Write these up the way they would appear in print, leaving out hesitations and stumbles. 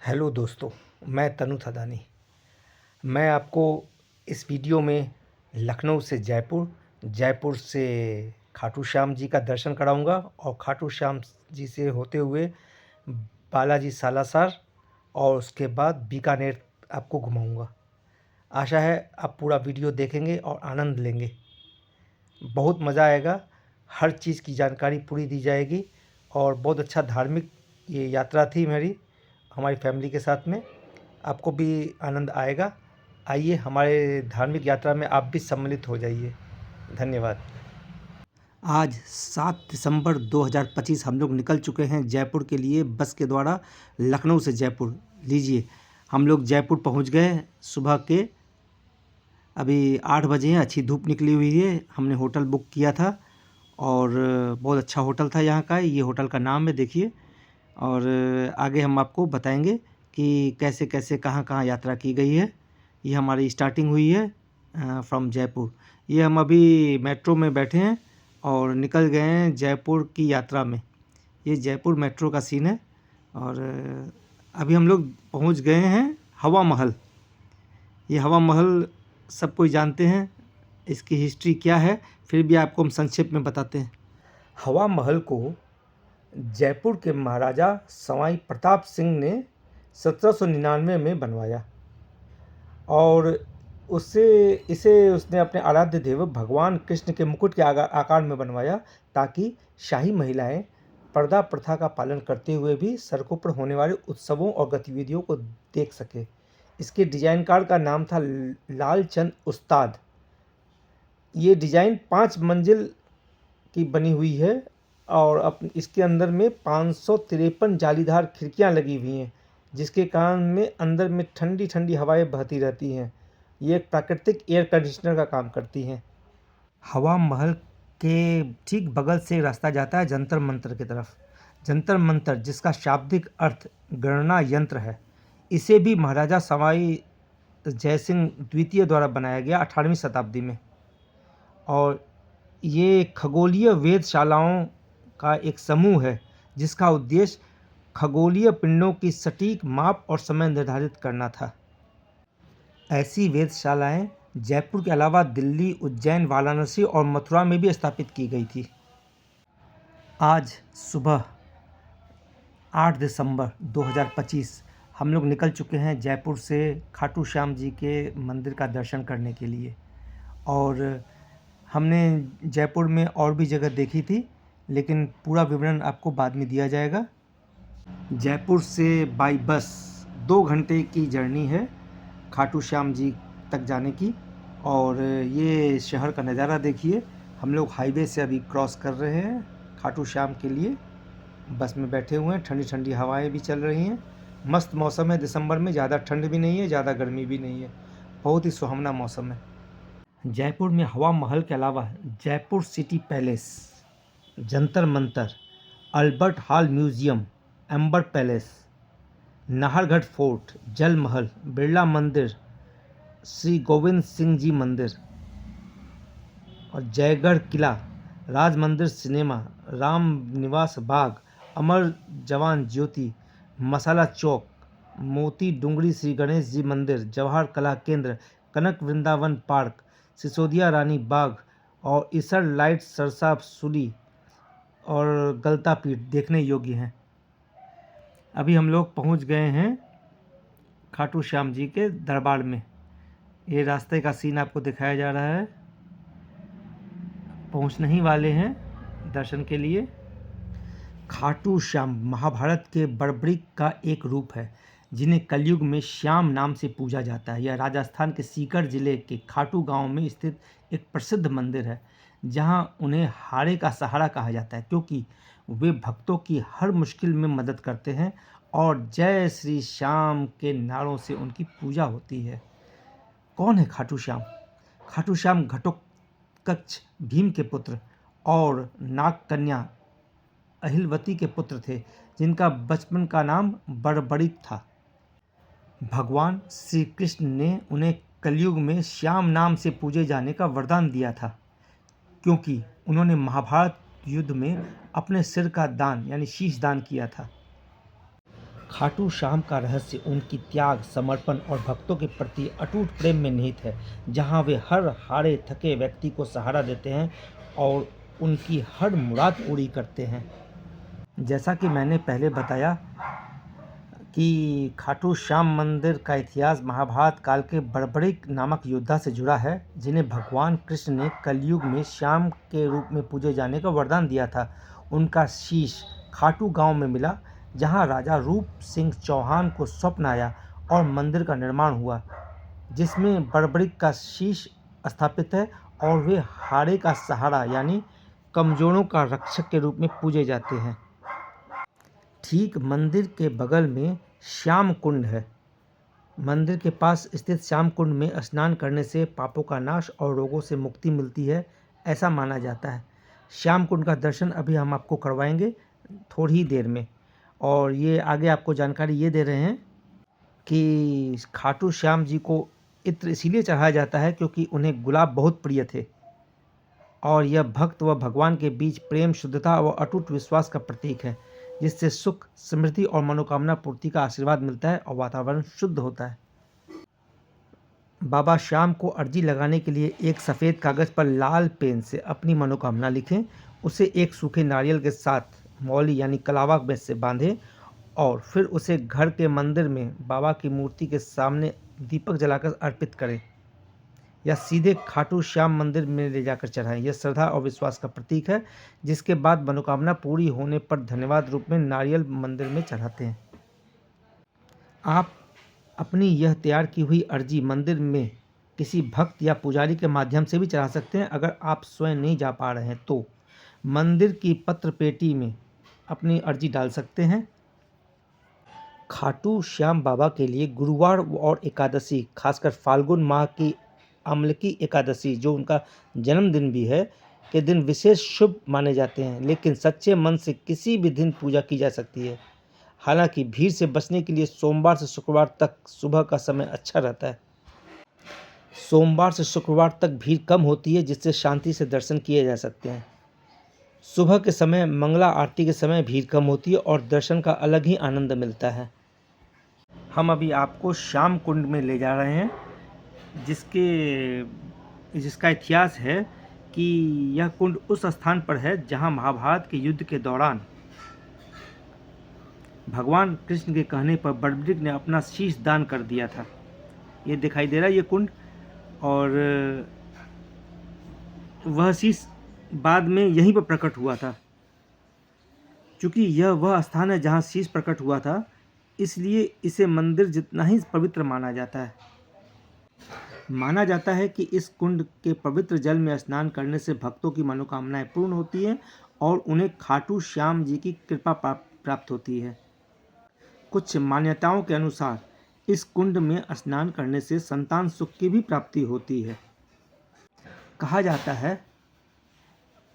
Hello दोस्तों, मैं तनु थदानी। मैं आपको इस वीडियो में लखनऊ से जयपुर, जयपुर से खाटू श्याम जी का दर्शन कराऊंगा और खाटू श्याम जी से होते हुए बालाजी सालासर और उसके बाद बीकानेर आपको घुमाऊंगा। आशा है आप पूरा वीडियो देखेंगे और आनंद लेंगे। बहुत मज़ा आएगा। हर चीज़ की जानकारी पूरी दी जाएगी और बहुत अच्छा धार्मिक ये यात्रा थी मेरी, हमारी फैमिली के साथ में। आपको भी आनंद आएगा। आइए हमारे धार्मिक यात्रा में आप भी सम्मिलित हो जाइए। धन्यवाद। आज 7 दिसंबर 2025 हम लोग निकल चुके हैं जयपुर के लिए बस के द्वारा, लखनऊ से जयपुर। लीजिए, हम लोग जयपुर पहुंच गए सुबह के। अभी 8 बजे हैं, अच्छी धूप निकली हुई है। हमने होटल बुक किया था और बहुत अच्छा होटल था यहाँ का। ये होटल का नाम है, देखिए। और आगे हम आपको बताएंगे कि कैसे कैसे कहाँ कहाँ यात्रा की गई है। ये हमारी स्टार्टिंग हुई है फ्रॉम जयपुर। ये हम अभी मेट्रो में बैठे हैं और निकल गए हैं जयपुर की यात्रा में। ये जयपुर मेट्रो का सीन है। और अभी हम लोग पहुंच गए हैं हवा महल। ये हवा महल सब कोई जानते हैं, इसकी हिस्ट्री क्या है, फिर भी आपको हम संक्षेप में बताते हैं। हवा महल को जयपुर के महाराजा सवाई प्रताप सिंह ने 1799 में बनवाया और उसने अपने आराध्य देव भगवान कृष्ण के मुकुट के आकार में बनवाया, ताकि शाही महिलाएं पर्दा प्रथा का पालन करते हुए भी सड़कों पर होने वाले उत्सवों और गतिविधियों को देख सके। इसके डिजाइनकार का नाम था लालचंद उस्ताद। ये डिजाइन 5 मंजिल की बनी हुई है और इसके अंदर में 553 जालीदार खिड़कियां लगी हुई हैं, जिसके कारण में अंदर में ठंडी ठंडी हवाएं बहती रहती हैं। ये एक प्राकृतिक एयर कंडीशनर का काम करती हैं। हवा महल के ठीक बगल से रास्ता जाता है जंतर मंतर की तरफ। जंतर मंतर, जिसका शाब्दिक अर्थ गणना यंत्र है, इसे भी महाराजा सवाई जयसिंह द्वितीय द्वारा बनाया गया 18वीं शताब्दी में। और ये खगोलीय वेधशालाओं का एक समूह है, जिसका उद्देश्य खगोलीय पिंडों की सटीक माप और समय निर्धारित करना था। ऐसी वेधशालाएं जयपुर के अलावा दिल्ली, उज्जैन, वाराणसी और मथुरा में भी स्थापित की गई थी। आज सुबह 8 दिसंबर 2025 हम लोग निकल चुके हैं जयपुर से खाटू श्याम जी के मंदिर का दर्शन करने के लिए। और हमने जयपुर में और भी जगह देखी थी, लेकिन पूरा विवरण आपको बाद में दिया जाएगा। जयपुर से बाई बस 2 घंटे की जर्नी है खाटू श्याम जी तक जाने की। और ये शहर का नज़ारा देखिए। हम लोग हाईवे से अभी क्रॉस कर रहे हैं खाटू श्याम के लिए। बस में बैठे हुए हैं, ठंडी ठंडी हवाएं भी चल रही हैं। मस्त मौसम है दिसंबर में, ज़्यादा ठंड भी नहीं है, ज़्यादा गर्मी भी नहीं है। बहुत ही सुहावना मौसम है। जयपुर में हवा महल के अलावा Jaipur city palace, Jantar Mantar, Albert hall museum, amber palace, Nahargarh fort, जल महल, बिरला मंदिर, श्री गोविंद सिंह जी मंदिर और जयगढ़ किला, राज मंदिर सिनेमा, राम निवास बाग, अमर जवान ज्योति, मसाला चौक, मोती डूंगरी श्री गणेश जी मंदिर, जवाहर कला केंद्र, कनक वृंदावन पार्क, सिसोदिया रानी बाग और इसर लाइट सरसा सुली और गलता पीठ देखने योग्य हैं। अभी हम लोग पहुंच गए हैं खाटू श्याम जी के दरबार में। ये रास्ते का सीन आपको दिखाया जा रहा है। पहुंचने ही वाले हैं दर्शन के लिए। खाटू श्याम महाभारत के बर्बरिक का एक रूप है, जिन्हें कलयुग में श्याम नाम से पूजा जाता है। यह राजस्थान के सीकर जिले के खाटू गांव में स्थित एक प्रसिद्ध मंदिर है, जहां उन्हें हारे का सहारा कहा जाता है, क्योंकि वे भक्तों की हर मुश्किल में मदद करते हैं और जय श्री श्याम के नारों से उनकी पूजा होती है। कौन है खाटू श्याम? खाटू श्याम घटोत्कच भीम के पुत्र और नाग कन्या अहिलवती के पुत्र थे, जिनका बचपन का नाम बर्बरिक था। भगवान श्री कृष्ण ने उन्हें कलयुग में श्याम नाम से पूजे जाने का वरदान दिया था, क्योंकि उन्होंने महाभारत युद्ध में अपने सिर का दान यानी शीश दान किया था। खाटू श्याम का रहस्य उनकी त्याग, समर्पण और भक्तों के प्रति अटूट प्रेम में निहित है, जहां वे हर हारे थके व्यक्ति को सहारा देते हैं और उनकी हर मुराद पूरी करते हैं। जैसा कि मैंने पहले बताया कि खाटू श्याम मंदिर का इतिहास महाभारत काल के बर्बरिक नामक योद्धा से जुड़ा है, जिन्हें भगवान कृष्ण ने कलयुग में श्याम के रूप में पूजे जाने का वरदान दिया था। उनका शीश खाटू गांव में मिला, जहां राजा रूप सिंह चौहान को स्वप्न आया और मंदिर का निर्माण हुआ, जिसमें बर्बरिक का शीश स्थापित है और वे हारे का सहारा यानी कमजोरों का रक्षक के रूप में पूजे जाते हैं। ठीक मंदिर के बगल में श्याम कुंड है। मंदिर के पास स्थित श्याम कुंड में स्नान करने से पापों का नाश और रोगों से मुक्ति मिलती है, ऐसा माना जाता है। श्याम कुंड का दर्शन अभी हम आपको करवाएंगे थोड़ी ही देर में। और ये आगे आपको जानकारी ये दे रहे हैं कि खाटू श्याम जी को इत्र इसीलिए चढ़ाया जाता है क्योंकि उन्हें गुलाब बहुत प्रिय थे और यह भक्त व भगवान के बीच प्रेम, शुद्धता व अटूट विश्वास का प्रतीक है, जिससे सुख, समृद्धि और मनोकामना पूर्ति का आशीर्वाद मिलता है और वातावरण शुद्ध होता है। बाबा श्याम को अर्जी लगाने के लिए एक सफ़ेद कागज़ पर लाल पेन से अपनी मनोकामना लिखें, उसे एक सूखे नारियल के साथ मौली यानी कलावा में से बांधें और फिर उसे घर के मंदिर में बाबा की मूर्ति के सामने दीपक जलाकर अर्पित करें या सीधे खाटू श्याम मंदिर में ले जाकर चढ़ाएं। यह श्रद्धा और विश्वास का प्रतीक है, जिसके बाद मनोकामना पूरी होने पर धन्यवाद रूप में नारियल मंदिर में चढ़ाते हैं। आप अपनी यह तैयार की हुई अर्जी मंदिर में किसी भक्त या पुजारी के माध्यम से भी चढ़ा सकते हैं। अगर आप स्वयं नहीं जा पा रहे हैं तो मंदिर की पत्र पेटी में अपनी अर्जी डाल सकते हैं। खाटू श्याम बाबा के लिए गुरुवार और एकादशी, खासकर फाल्गुन माह की अम्लकी एकादशी जो उनका जन्मदिन भी है, के दिन विशेष शुभ माने जाते हैं, लेकिन सच्चे मन से किसी भी दिन पूजा की जा सकती है। हालांकि भीड़ से बचने के लिए सोमवार से शुक्रवार तक सुबह का समय अच्छा रहता है। सोमवार से शुक्रवार तक भीड़ कम होती है, जिससे शांति से दर्शन किए जा सकते हैं। सुबह के समय मंगला आरती के समय भीड़ कम होती है और दर्शन का अलग ही आनंद मिलता है। हम अभी आपको श्याम कुंड में ले जा रहे हैं, जिसका इतिहास है कि यह कुंड उस स्थान पर है जहां महाभारत के युद्ध के दौरान भगवान कृष्ण के कहने पर बर्बरिक ने अपना शीश दान कर दिया था। ये दिखाई दे रहा है ये कुंड, और वह शीश बाद में यहीं पर प्रकट हुआ था। चूँकि यह वह स्थान है जहाँ शीश प्रकट हुआ था, इसलिए इसे मंदिर जितना ही पवित्र माना जाता है। माना जाता है कि इस कुंड के पवित्र जल में स्नान करने से भक्तों की मनोकामनाएं पूर्ण होती हैं और उन्हें खाटू श्याम जी की कृपा प्राप्त होती है। कुछ मान्यताओं के अनुसार इस कुंड में स्नान करने से संतान सुख की भी प्राप्ति होती है। कहा जाता है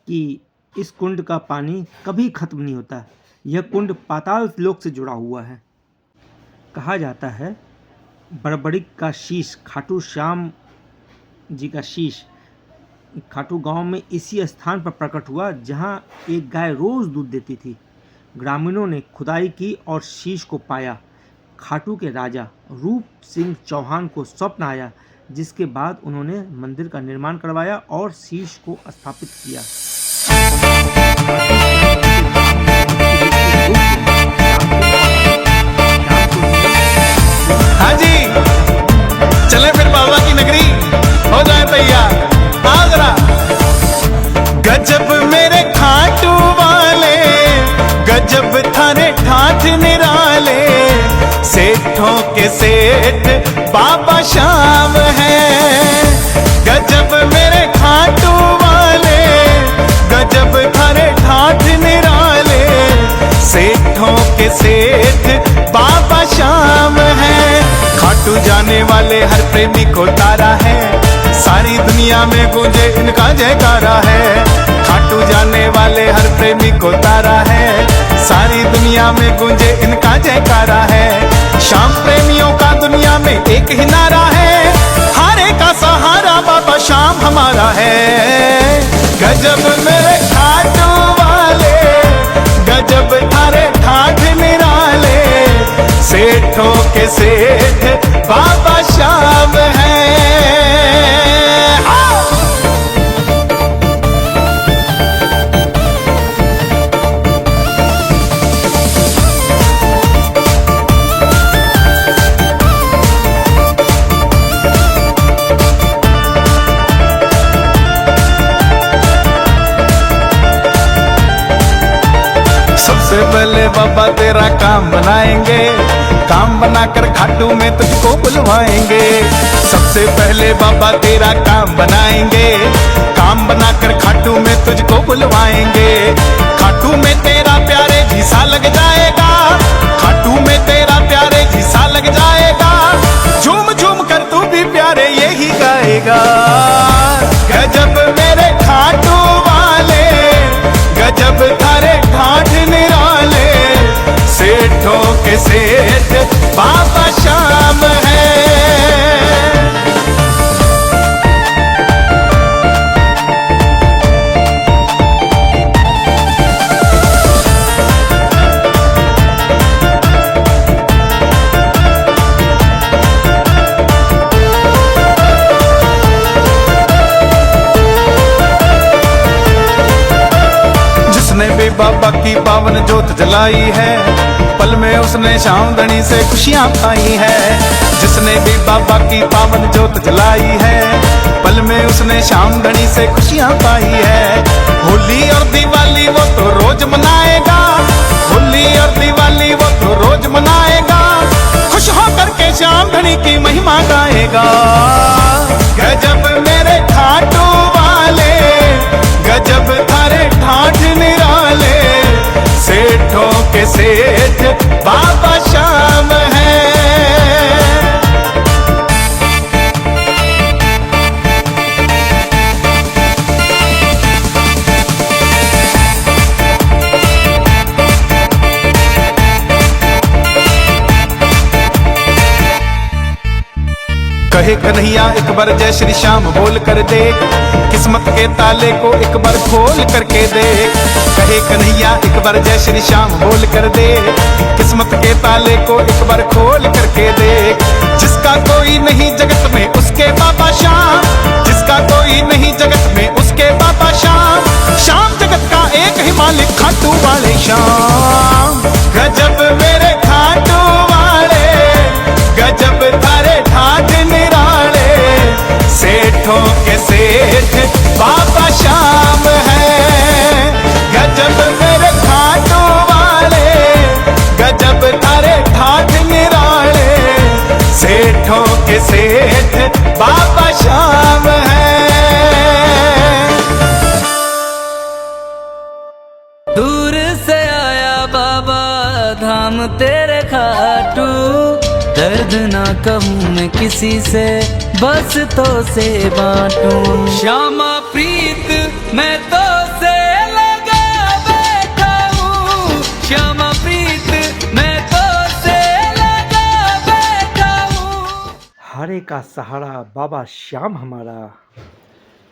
कि इस कुंड का पानी कभी खत्म नहीं होता। यह कुंड पाताल लोक से जुड़ा हुआ है। कहा जाता है बर्बरिक का शीश, खाटू श्याम जी का शीश खाटू गांव में इसी स्थान पर प्रकट हुआ जहां एक गाय रोज दूध देती थी। ग्रामीणों ने खुदाई की और शीश को पाया। खाटू के राजा रूप सिंह चौहान को स्वप्न आया, जिसके बाद उन्होंने मंदिर का निर्माण करवाया और शीश को स्थापित किया। हाँ जी, चले फिर बाबा की नगरी, हो जाए तैयार। आगरा गजब मेरे खाटू वाले, गजब थारे ठाठ निराले, सेठों के सेठ बाबा श्याम है। गजब मेरे खाटू वाले, गजब थारे ठाठ निराले, सेठों के सेठ बाबा श्याम है। खाटू जाने वाले हर प्रेमी को तारा है, सारी दुनिया में गूंजे इनका जयकारा है। खाटू जाने वाले हर प्रेमी को तारा है, सारी दुनिया में गूंजे इनका जयकारा है। श्याम प्रेमियों का दुनिया में एक ही नारा है, हारे का सहारा बाबा श्याम हमारा है। गजब मेरे खाटू वाले, गजब थारे ठाठ निराले, सेठ बाबा श्याम है। सबसे पहले बाबा तेरा काम बनाएंगे, काम बनाकर खाटू में तुझको बुलवाएंगे। सबसे पहले बाबा तेरा काम बनाएंगे, काम बनाकर खाटू में तुझको बुलवाएंगे। खाटू में तेरा प्यारे घिसा लग जाएगा, खाटू में तेरा प्यारे घिसा लग जाएगा। झूम झूम कर तू भी प्यारे यही गाएगा। गजब मेरे खाटू वाले, गजब थारे ठाठ निराले, सेठों के सेठ बाबा श्याम है। जिसने भी बाबा की पावन जोत जलाई है, पल में उसने श्यामधनी से खुशियां पाई है। जिसने भी बाबा की पावन जोत जलाई है, पल में उसने श्यामधनी से खुशियां पाई है। होली और दिवाली वो तो रोज मनाएगा, होली और दिवाली वो तो रोज मनाएगा। खुश होकर के श्यामधनी की महिमा गाएगा। गजब मेरे खाटू वाले, गजब थारे ठाठ निराले, सेठों के सेठ बाबा श्याम है। कहे कन्हैया एक बार जय श्री श्याम बोल कर दे, किस्मत के ताले को एक बार खोल करके दे। कहे कन्हैया एक बार जय श्री श्याम बोल कर दे, किस्मत के ताले को एक बार खोल करके दे। जिसका कोई नहीं जगत में उसके बाबा श्याम, जिसका कोई नहीं जगत में उसके बाबा श्याम। श्याम जगत का एक ही मालिक खाटू वाले श्याम। गजब मेरे खाटू वाले, गजब थारे ठाठ निराले, सेठों के सेठ बाबा श्याम है। गजब मेरे खाटू वाले, गजब थारे ठाठ निराले, सेठों के सेठ बाबा श्याम है। दूर से आया बाबा धाम तेरे खाटू, दर्द ना कहूँ मैं किसी से, बस तो से बांटूं। श्यामा प्रीत मैं तो से लगा बैठा हूँ, श्यामा प्रीत मैं तो से लगा बैठा हूँ। हरे का सहारा बाबा श्याम हमारा।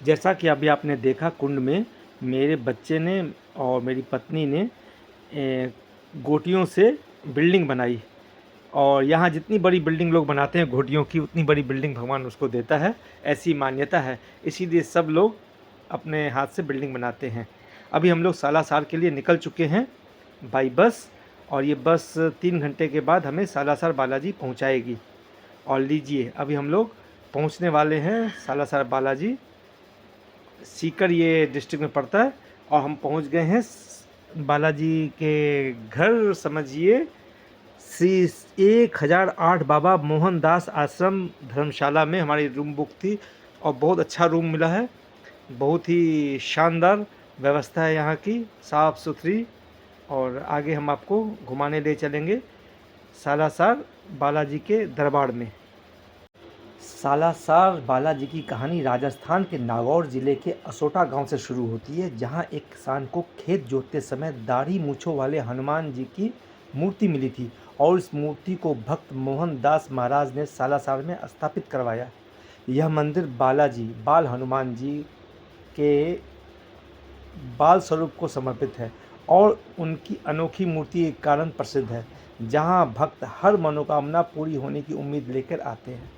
जैसा कि अभी आपने देखा, कुंड में मेरे बच्चे ने और मेरी पत्नी ने गोटियों से बिल्डिंग बनाई। और यहाँ जितनी बड़ी बिल्डिंग लोग बनाते हैं घोटियों की, उतनी बड़ी बिल्डिंग भगवान उसको देता है, ऐसी मान्यता है। इसीलिए सब लोग अपने हाथ से बिल्डिंग बनाते हैं। अभी हम लोग सालासर के लिए निकल चुके हैं बाई बस, और ये बस 3 घंटे के बाद हमें सालासर बालाजी पहुँचाएगी। और लीजिए, अभी हम लोग पहुँचने वाले हैं सालासर बालाजी। सीकर ये डिस्ट्रिक्ट में पड़ता है, और हम पहुँच गए हैं बालाजी के घर। समझिए श्री 1008 बाबा मोहनदास आश्रम धर्मशाला में हमारी रूम बुक थी, और बहुत अच्छा रूम मिला है। बहुत ही शानदार व्यवस्था है यहाँ की, साफ़ सुथरी। और आगे हम आपको घुमाने ले चलेंगे सालासर बालाजी के दरबार में। सालासर बालाजी की कहानी राजस्थान के नागौर ज़िले के असोटा गांव से शुरू होती है, जहां एक किसान को खेत जोतते समय दाढ़ी मूँछों वाले हनुमान जी की मूर्ति मिली थी, और इस मूर्ति को भक्त मोहनदास महाराज ने सालासर में स्थापित करवाया। यह मंदिर बालाजी बाल हनुमान जी के बाल स्वरूप को समर्पित है, और उनकी अनोखी मूर्ति के कारण प्रसिद्ध है, जहां भक्त हर मनोकामना पूरी होने की उम्मीद लेकर आते हैं।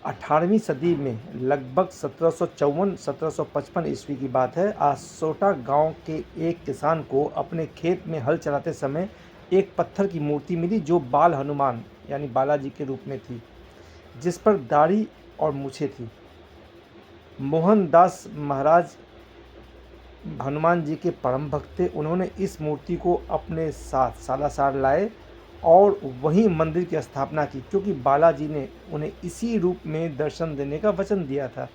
18वीं सदी में लगभग 1754-1755 ईस्वी की बात है। आसोटा गांव के एक किसान को अपने खेत में हल चलाते समय एक पत्थर की मूर्ति मिली जो बाल हनुमान यानी बालाजी के रूप में थी, जिस पर दाढ़ी और मूछें थी। मोहनदास महाराज हनुमान जी के परम भक्त थे। उन्होंने इस मूर्ति को अपने साथ सालासर लाए और वहीं मंदिर की स्थापना की, क्योंकि बालाजी ने उन्हें इसी रूप में दर्शन देने का वचन दिया था।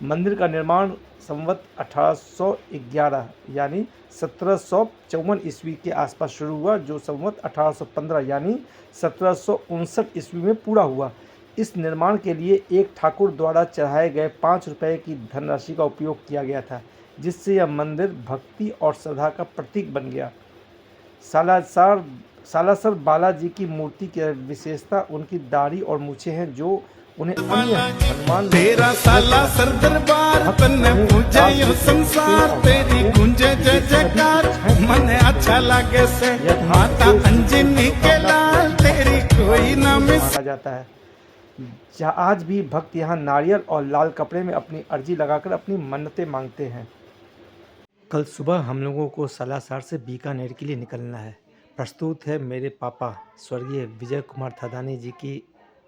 मंदिर का निर्माण संवत 1811 यानी 1754 ईस्वी के आसपास शुरू हुआ, जो संवत 1815 यानी 1759 ईस्वी में पूरा हुआ। इस निर्माण के लिए एक ठाकुर द्वारा चढ़ाए गए 5 रुपये की धनराशि का उपयोग किया गया था, जिससे यह मंदिर भक्ति और श्रद्धा का प्रतीक बन गया। सालासर बालाजी की मूर्ति की विशेषता उनकी दाढ़ी और मूछें हैं, जो उन्हें अन्य हनुमान तेरा सालासर दरबार तन्ने पूजे यो संसार, तेरी गूंजे जय जयकार मन अच्छा लगे से, माता अंजनी के लाल तेरी कोई ना मिस। माना जाता है। आज भी भक्त यहाँ नारियल और लाल कपड़े में अपनी अर्जी लगाकर अपनी मन्नतें मांगते हैं। कल सुबह हम लोगों को सालासर से बीकानेर के लिए निकलना है। प्रस्तुत है मेरे पापा स्वर्गीय विजय कुमार थदानी जी की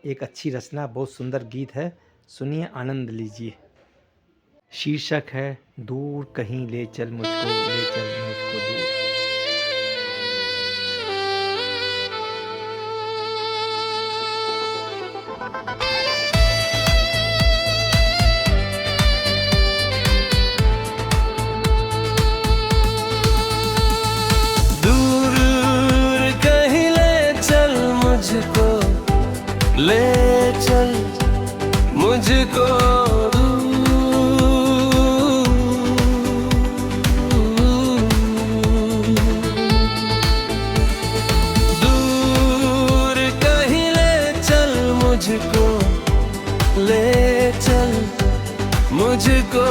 एक अच्छी रचना, बहुत सुंदर गीत है, सुनिए, आनंद लीजिए। शीर्षक है दूर कहीं ले चल मुझको, ले चल मुझको दूर। ले चल मुझको दूर कहीं ले चल मुझको, ले चल मुझको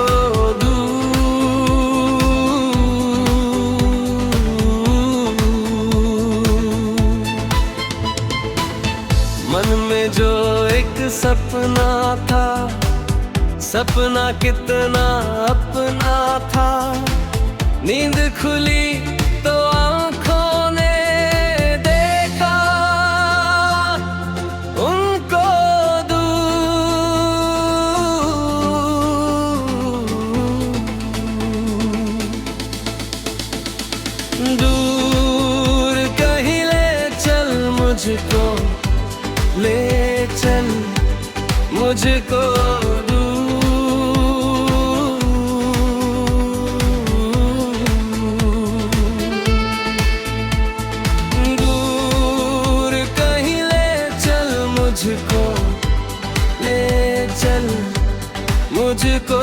जो एक सपना था, सपना कितना अपना था, नींद खुली तो आँखों ने देखा उनको दूर कहीं ले चल मुझको, ले चल मुझको दूर कहीं ले चल मुझको, ले चल मुझको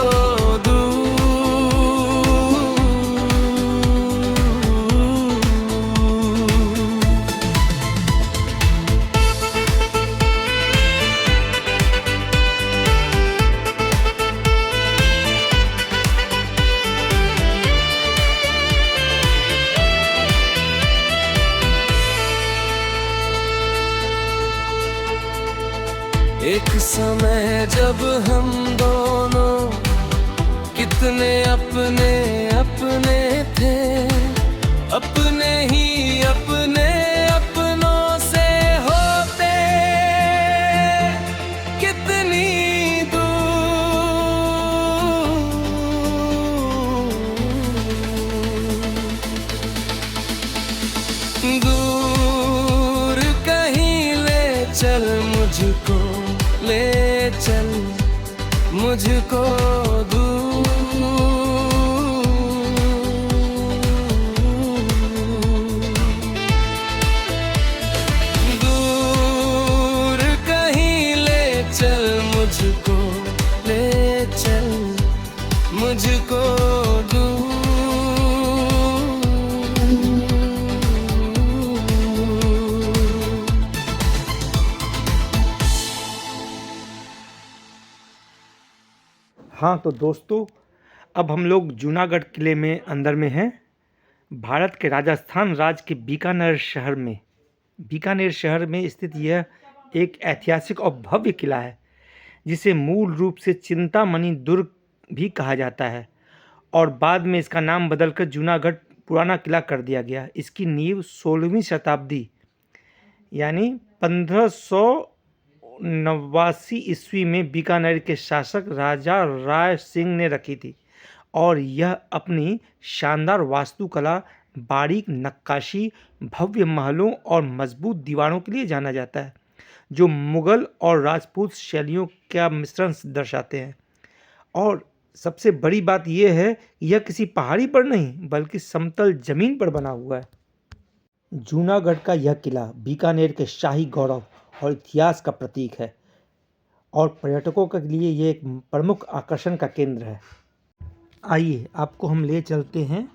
एक समय जब हम दोनों कितने अपने अपने थे, अपने ही अपने अपनों से होते कितनी दूर कहीं ले चल मुझको, ले चल मुझको दूर कहीं ले चल मुझको, ले चल मुझको हाँ तो दोस्तों, अब हम लोग जूनागढ़ किले में अंदर में हैं भारत के राजस्थान राज्य के बीकानेर शहर में स्थित यह एक ऐतिहासिक और भव्य किला है, जिसे मूल रूप से चिंतामणि दुर्ग भी कहा जाता है और बाद में इसका नाम बदलकर जूनागढ़ पुराना किला कर दिया गया। इसकी नींव 16वीं शताब्दी यानी 1589 ईस्वी में बीकानेर के शासक राजा राय सिंह ने रखी थी और यह अपनी शानदार वास्तुकला, बारीक नक्काशी, भव्य महलों और मजबूत दीवारों के लिए जाना जाता है, जो मुगल और राजपूत शैलियों का मिश्रण दर्शाते हैं। और सबसे बड़ी बात यह है कि यह किसी पहाड़ी पर नहीं बल्कि समतल जमीन पर बना हुआ है। जूनागढ़ का यह किला बीकानेर के शाही गौरव और इतिहास का प्रतीक है और पर्यटकों के लिए यह एक प्रमुख आकर्षण का केंद्र है। आइए आपको हम ले चलते हैं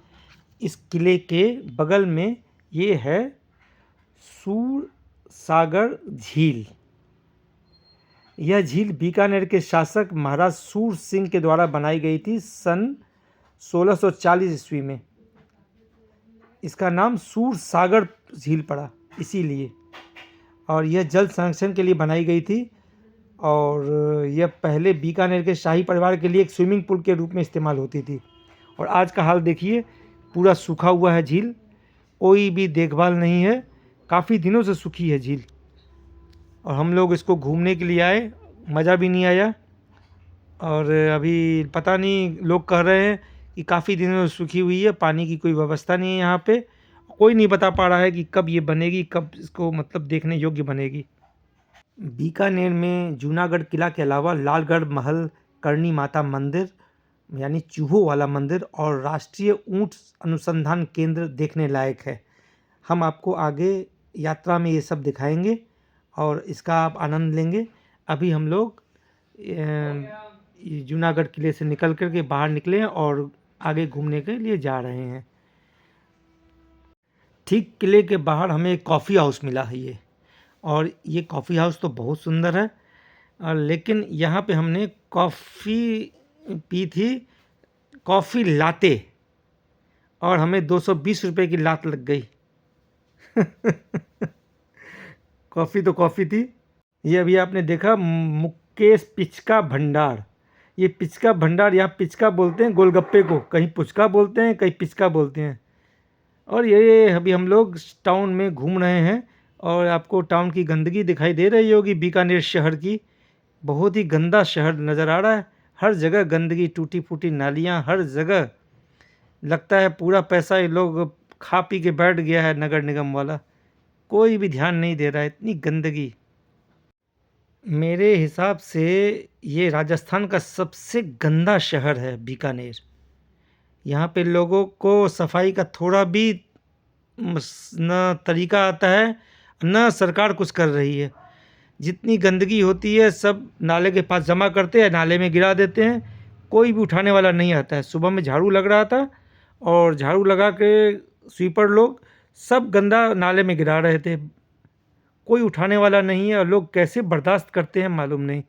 इस किले के बगल में। ये है सूरसागर झील। यह झील बीकानेर के शासक महाराज सूर सिंह के द्वारा बनाई गई थी सन 1640 ईस्वी में। इसका नाम सूरसागर झील पड़ा इसीलिए, और यह जल संरक्षण के लिए बनाई गई थी और यह पहले बीकानेर के शाही परिवार के लिए एक स्विमिंग पूल के रूप में इस्तेमाल होती थी। और आज का हाल देखिए, पूरा सूखा हुआ है झील, कोई भी देखभाल नहीं है, काफ़ी दिनों से सूखी है झील। और हम लोग इसको घूमने के लिए आए, मज़ा भी नहीं आया। और अभी पता नहीं, लोग कह रहे हैं कि काफ़ी दिनों से सूखी हुई है, पानी की कोई व्यवस्था नहीं है यहाँ पे। कोई नहीं बता पा रहा है कि कब ये बनेगी, कब इसको मतलब देखने योग्य बनेगी। बीकानेर में जूनागढ़ किला के अलावा लालगढ़ महल, करणी माता मंदिर यानी चूहों वाला मंदिर और राष्ट्रीय ऊंट अनुसंधान केंद्र देखने लायक है। हम आपको आगे यात्रा में ये सब दिखाएंगे और इसका आप आनंद लेंगे। अभी हम लोग जूनागढ़ किले से निकल कर के बाहर निकले हैं और आगे घूमने के लिए जा रहे हैं। ठीक किले के बाहर हमें एक कॉफ़ी हाउस मिला है ये, और ये कॉफ़ी हाउस तो बहुत सुंदर है। लेकिन यहाँ पे हमने कॉफ़ी पी थी, कॉफ़ी लाते, और हमें 220 रुपये की लात लग गई। कॉफ़ी तो कॉफ़ी थी। ये अभी आपने देखा मुकेश पिचका भंडार। ये पिचका भंडार, यहाँ पिचका बोलते हैं गोलगप्पे को, कहीं पुचका बोलते हैं, कहीं पिचका बोलते हैं। और ये अभी हम लोग टाउन में घूम रहे हैं और आपको टाउन की गंदगी दिखाई दे रही होगी। बीकानेर शहर की बहुत ही गंदा शहर नज़र आ रहा है। हर जगह गंदगी, टूटी फूटी नालियाँ, हर जगह। लगता है पूरा पैसा ये लोग खा पी के बैठ गया है नगर निगम वाला, कोई भी ध्यान नहीं दे रहा है, इतनी गंदगी। मेरे हिसाब से ये राजस्थान का सबसे गंदा शहर है बीकानेर। यहाँ पे लोगों को सफाई का थोड़ा भी न तरीका आता है, न सरकार कुछ कर रही है। जितनी गंदगी होती है सब नाले के पास जमा करते हैं, नाले में गिरा देते हैं, कोई भी उठाने वाला नहीं आता है। सुबह में झाड़ू लग रहा था और झाड़ू लगा के स्वीपर लोग सब गंदा नाले में गिरा रहे थे, कोई उठाने वाला नहीं है। और लोग कैसे बर्दाश्त करते हैं मालूम नहीं।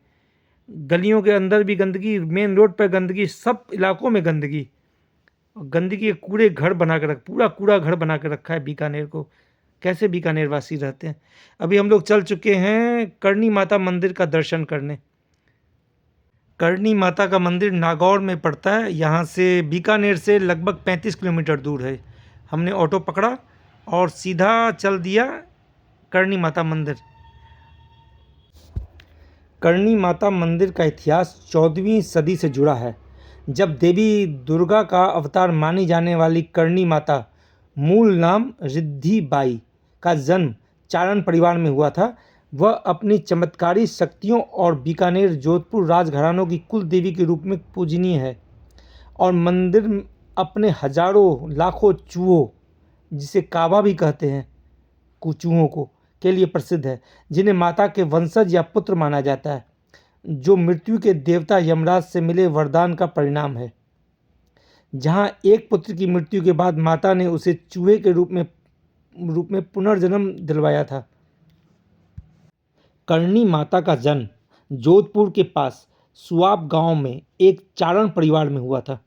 गलियों के अंदर भी गंदगी, मेन रोड पर गंदगी, सब इलाकों में गंदगी। गंदगी के कूड़े घर बना कर पूरा कूड़ा घर बना कर रखा है बीकानेर को। कैसे बीकानेर वासी रहते हैं। अभी हम लोग चल चुके हैं करणी माता मंदिर का दर्शन करने। करणी माता का मंदिर नागौर में पड़ता है, यहाँ से बीकानेर से लगभग 35 किलोमीटर दूर है। हमने ऑटो पकड़ा और सीधा चल दिया करणी माता मंदिर। करणी माता मंदिर का इतिहास 14वीं सदी से जुड़ा है, जब देवी दुर्गा का अवतार मानी जाने वाली करणी माता, मूल नाम रिद्धि बाई, का जन्म चारण परिवार में हुआ था। वह अपनी चमत्कारी शक्तियों और बीकानेर जोधपुर राजघरानों की कुल देवी के रूप में पूजनीय है और मंदिर अपने हजारों लाखों चूहों, जिसे काबा भी कहते हैं, चूहों को के लिए प्रसिद्ध है, जिन्हें माता के वंशज या पुत्र माना जाता है, जो मृत्यु के देवता यमराज से मिले वरदान का परिणाम है। जहां एक पुत्र की मृत्यु के बाद माता ने उसे चूहे के रूप में पुनर्जन्म दिलवाया था। करणी माता का जन्म जोधपुर के पास सुआब गांव में एक चारण परिवार में हुआ था।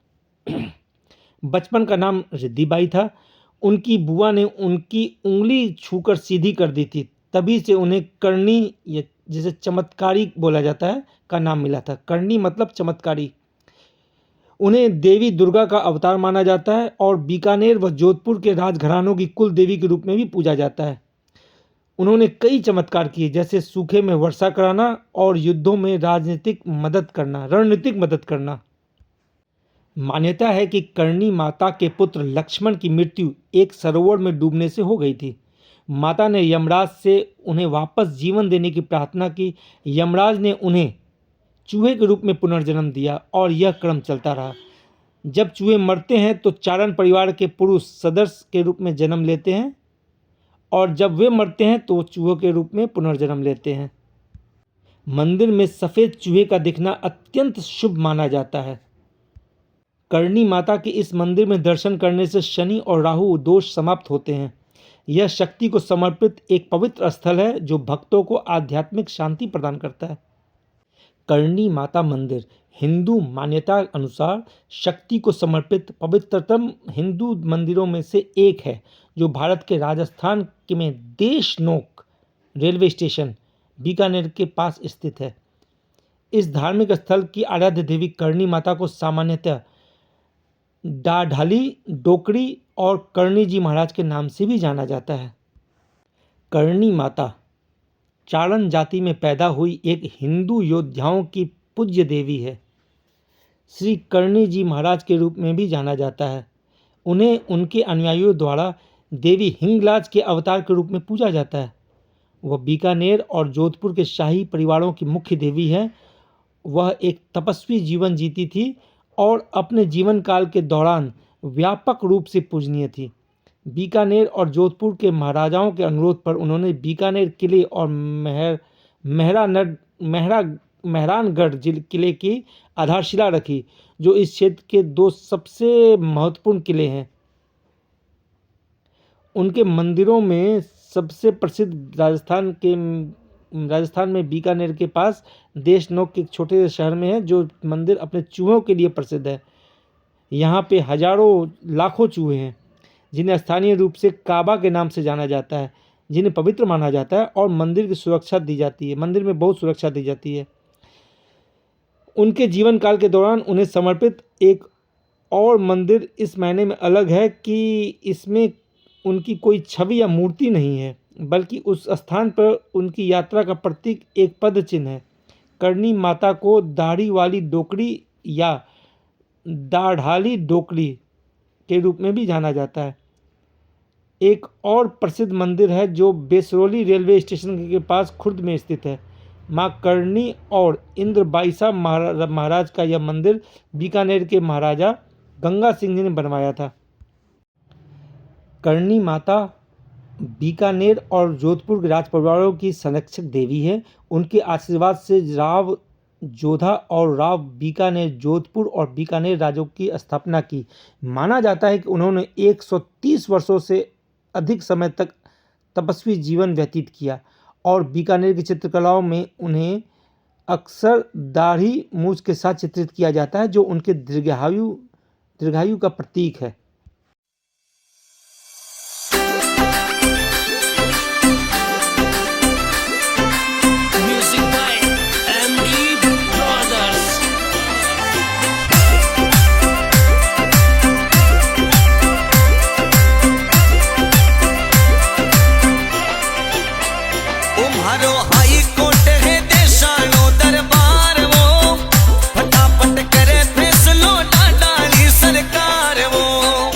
बचपन का नाम रिद्धिबाई था। उनकी बुआ ने उनकी उंगली छूकर सीधी कर दी थी। तभी से उन्हें करणी, जिसे चमत्कारी बोला जाता है, का नाम मिला था। करणी मतलब चमत्कारी। उन्हें देवी दुर्गा का अवतार माना जाता है और बीकानेर व जोधपुर के राजघरानों की कुल देवी के रूप में भी पूजा जाता है। उन्होंने कई चमत्कार किए, जैसे सूखे में वर्षा कराना और युद्धों में रणनीतिक मदद करना। मान्यता है कि करणी माता के पुत्र लक्ष्मण की मृत्यु एक सरोवर में डूबने से हो गई थी। माता ने यमराज से उन्हें वापस जीवन देने की प्रार्थना की। यमराज ने उन्हें चूहे के रूप में पुनर्जन्म दिया और यह क्रम चलता रहा। जब चूहे मरते हैं तो चारण परिवार के पुरुष सदस्य के रूप में जन्म लेते हैं और जब वे मरते हैं तो चूहों के रूप में पुनर्जन्म लेते हैं। मंदिर में सफ़ेद चूहे का दिखना अत्यंत शुभ माना जाता है। करणी माता के इस मंदिर में दर्शन करने से शनि और राहु दोष समाप्त होते हैं। यह शक्ति को समर्पित एक पवित्र स्थल है जो भक्तों को आध्यात्मिक शांति प्रदान करता है। करणी माता मंदिर हिंदू मान्यता अनुसार शक्ति को समर्पित पवित्रतम हिंदू मंदिरों में से एक है, जो भारत के राजस्थान में देशनोक रेलवे स्टेशन बीकानेर के पास स्थित है। इस धार्मिक स्थल की आराध्य देवी करणी माता को सामान्यतः डाढाली, डोकरी और करणी जी महाराज के नाम से भी जाना जाता है। करणी माता चारण जाति में पैदा हुई एक हिंदू योद्धाओं की पूज्य देवी है। श्री करणी जी महाराज के रूप में भी जाना जाता है। उन्हें उनके अनुयायियों द्वारा देवी हिंगलाज के अवतार के रूप में पूजा जाता है। वह बीकानेर और जोधपुर के शाही परिवारों की मुख्य देवी है। वह एक तपस्वी जीवन जीती थी और अपने जीवन काल के दौरान व्यापक रूप से पूजनीय थी। बीकानेर और जोधपुर के महाराजाओं के अनुरोध पर उन्होंने बीकानेर किले और मेहरानगढ़ किले की आधारशिला रखी, जो इस क्षेत्र के दो सबसे महत्वपूर्ण किले हैं। उनके मंदिरों में सबसे प्रसिद्ध राजस्थान में बीकानेर के पास देशनोक के एक छोटे से शहर में है, जो मंदिर अपने चूहों के लिए प्रसिद्ध है। यहाँ पे हजारों लाखों चूहे हैं, जिन्हें स्थानीय रूप से काबा के नाम से जाना जाता है, जिन्हें पवित्र माना जाता है और मंदिर की सुरक्षा दी जाती है। मंदिर में बहुत सुरक्षा दी जाती है। उनके जीवन काल के दौरान उन्हें समर्पित एक और मंदिर इस मायने में अलग है कि इसमें उनकी कोई छवि या मूर्ति नहीं है, बल्कि उस स्थान पर उनकी यात्रा का प्रतीक एक पद चिन्ह है। करणी माता को दाढ़ी वाली डोकरी या दाढ़ाली डोकरी के रूप में भी जाना जाता है। एक और प्रसिद्ध मंदिर है जो बेसरोली रेलवे स्टेशन के पास खुर्द में स्थित है। माँ करणी और इंद्रबाईसा महाराज का यह मंदिर बीकानेर के महाराजा गंगा सिंह जी ने बनवाया था। करणी माता बीकानेर और जोधपुर के राज परिवारों की संरक्षक देवी है। उनके आशीर्वाद से राव जोधा और राव बीकानेर, जोधपुर और बीकानेर राज्यों की स्थापना की। माना जाता है कि उन्होंने 130 वर्षों से अधिक समय तक तपस्वी जीवन व्यतीत किया और बीकानेर की चित्रकलाओं में उन्हें अक्सर दाढ़ी मूछ के साथ चित्रित किया जाता है, जो उनके दीर्घायु का प्रतीक है। फटाफट करे फैसलो डाली सरकार वो।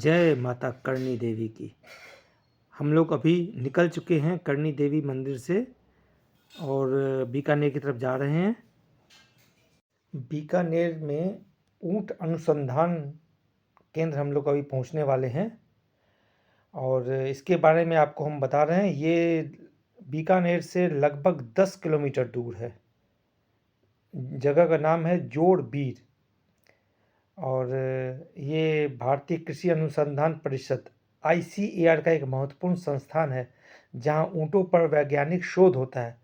जय माता करणी देवी की। हम लोग अभी निकल चुके हैं करणी देवी मंदिर से और बीकानेर की तरफ जा रहे हैं। बीकानेर में ऊंट अनुसंधान केंद्र हम लोग अभी पहुंचने वाले हैं और इसके बारे में आपको हम बता रहे हैं। ये बीकानेर से लगभग 10 किलोमीटर दूर है। जगह का नाम है जोड़बीर और ये भारतीय कृषि अनुसंधान परिषद ICAR का एक महत्वपूर्ण संस्थान है जहां ऊँटों पर वैज्ञानिक शोध होता है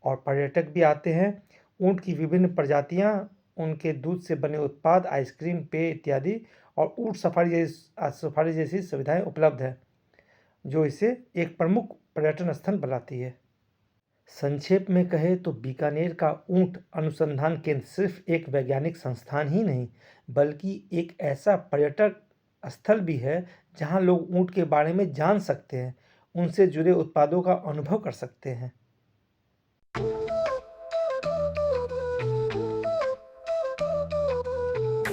और पर्यटक भी आते हैं। ऊँट की विभिन्न प्रजातियां, उनके दूध से बने उत्पाद, आइसक्रीम, पेय इत्यादि और ऊँट सफारी जैसी सुविधाएं उपलब्ध हैं जो इसे एक प्रमुख पर्यटन स्थल बनाती है। संक्षेप में कहे तो बीकानेर का ऊँट अनुसंधान केंद्र सिर्फ एक वैज्ञानिक संस्थान ही नहीं बल्कि एक ऐसा पर्यटक स्थल भी है जहां लोग ऊँट के बारे में जान सकते हैं, उनसे जुड़े उत्पादों का अनुभव कर सकते हैं।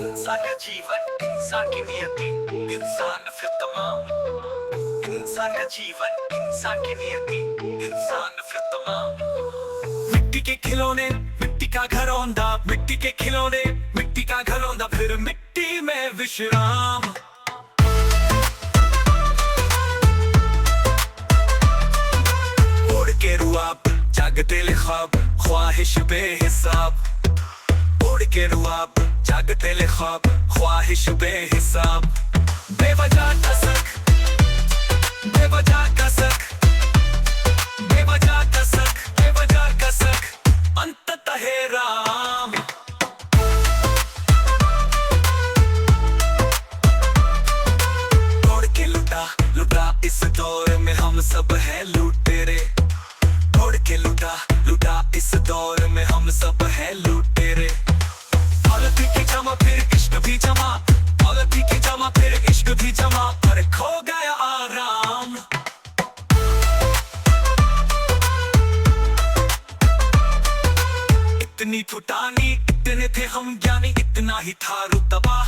इंसान का जीवन, इंसान की नियति, इंसान फिर तमाम। इंसान का जीवन, इंसान की नियति, इंसान फिर तमाम। मिट्टी के खिलौने, मिट्टी का घरौंदा, मिट्टी के खिलौने, मिट्टी का घरौंदा, फिर मिट्टी में विश्राम। उड़ के रुआब, जागते ले ख्वाब, ख्वाहिश बेहिसाब। उड़ के रुआब, जागते ले ख्वाब, ख्वाहिश बेहिसाब। बेवजह कसक, बेवजह कसक, बेवजह कसक, बेवजह कसक, अंततः है राम। तोड़ के लुटा, लुटा इस दौर में हम सब है लुटेरे। तोड़ के लुटा, लुटा इस दौर में हम सब है लुटेरे। दौलत की जमा फिर इश्क भी जमा, दौलत की जमा फिर इश्क भी जमा, पर खो गया आराम। इतनी फुटानी, इतने थे हम ज्ञानी, इतना ही था रुतबा।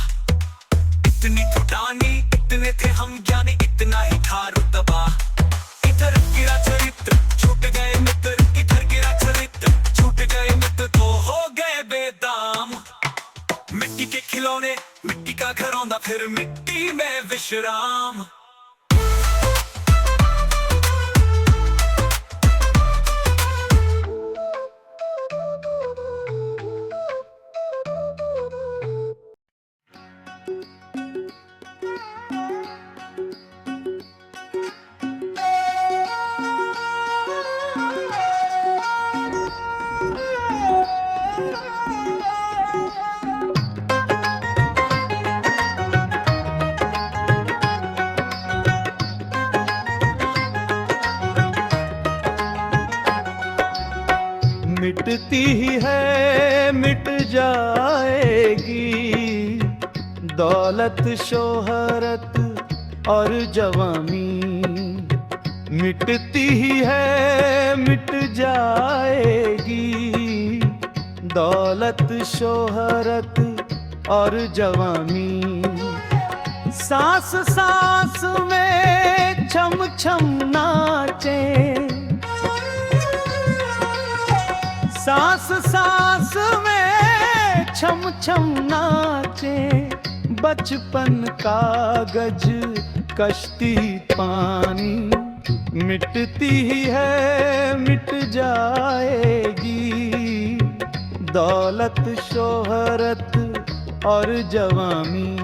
इतनी फुटानी, इतने थे हम ज्ञानी, इतना ही था रुतबा। इधर गिरा चरित्र, छूट गए मित्र, इधर गिरा चरित्र, छूट गए मित्र, तो हो गए बेदाम। मिट्टी के खिलौने, मिट्टी का घरौंदा, फिर मिट्टी में विश्राम। मिटती ही है मिट जाएगी दौलत शोहरत और जवानी। मिटती ही है मिट जाएगी दौलत शोहरत और जवानी। सांस सांस में छम छम नाचे, सांस सांस में छम छम नाचे। बचपन कागज कश्ती पानी, मिटती ही है मिट जाएगी दौलत शोहरत और जवानी।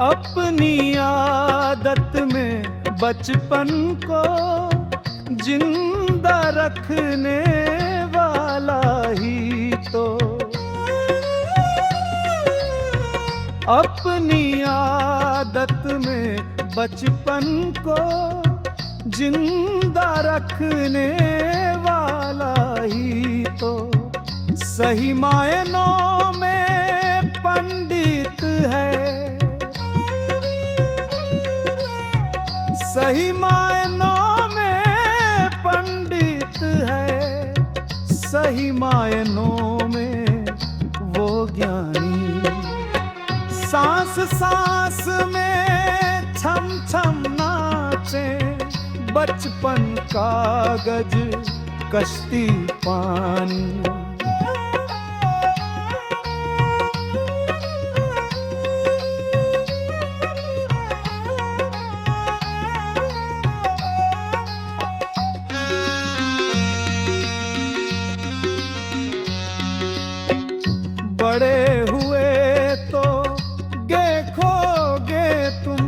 अपनी आदत में बचपन को जिंदा रखने वाला ही तो, अपनी आदत में बचपन को जिंदा रखने वाला ही तो सही मायनों में पंडित है। सही मायनों में पंडित है, सही मायनों में वो ज्ञानी। सांस सांस में छम छम नाचे बचपन कागज कश्ती पानी। बड़े हुए तो देखोगे तुम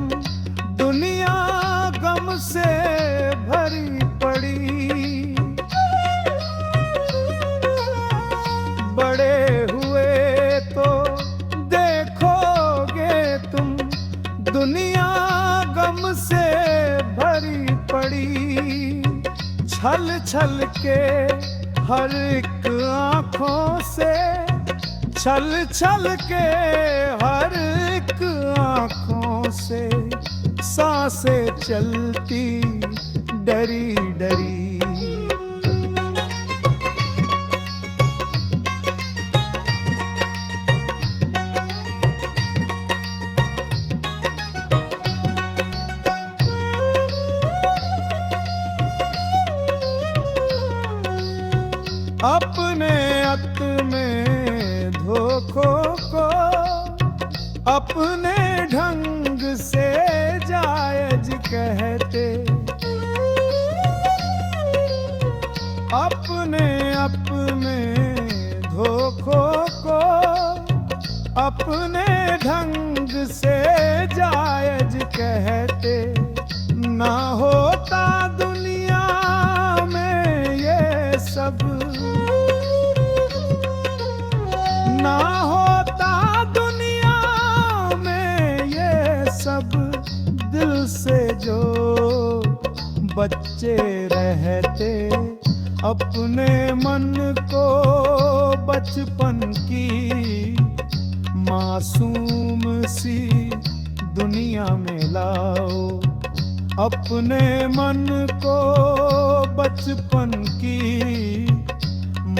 दुनिया गम से भरी पड़ी। बड़े हुए तो देखोगे तुम दुनिया गम से भरी पड़ी। छल छल के हर एक आँखों से, छल छल के हर एक आँखों से सांसें चलती डरी डरी। अपने अत में धोखों को अपने ढंग से जायज कहते। अपने अप में धोखों को अपने ढंग से जायज कहते। ना होता दुनिया में ये सब, ना होता दुनिया में ये सब, दिल से जो बच्चे रहते। अपने मन को बचपन की मासूम सी दुनिया में लाओ। अपने मन को बचपन की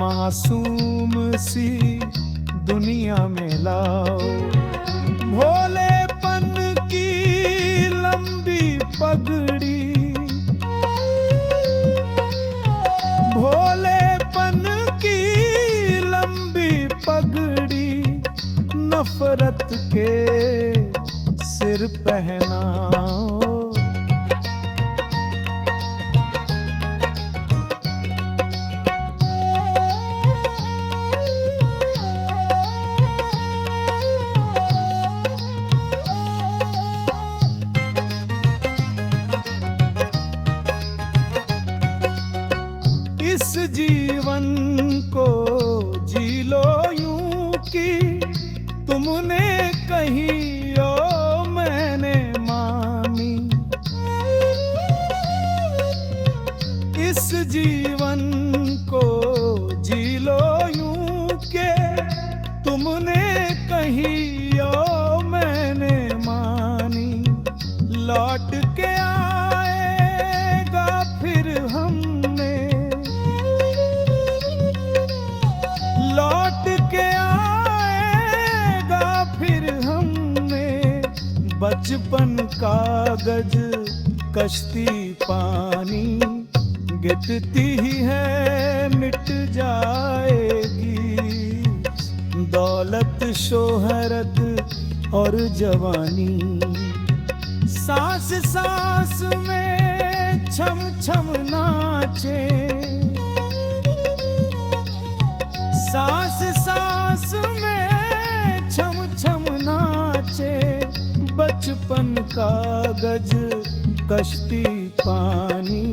मासूम सी दुनिया में लाओ। भोलेपन की लंबी पगड़ी, भोलेपन की लंबी पगड़ी नफरत के सिर पहनाओ। इस जीवन को जी लो यूं कि तुमने कही ओ मैंने मानी। इस जीवन को जी लो यूं के तुमने कही ओ मैंने मानी। लौट के आएगा फिर हमने, लौट के आएगा फिर हमने। बचपन कागज कश्ती पानी, गिरती ही है मिट जाएगी। दौलत शोहरत और जवानी, सांस सांस में छम छम नाचे। सांस सांस में छम छम नाचे बचपन कागज कश्ती पानी।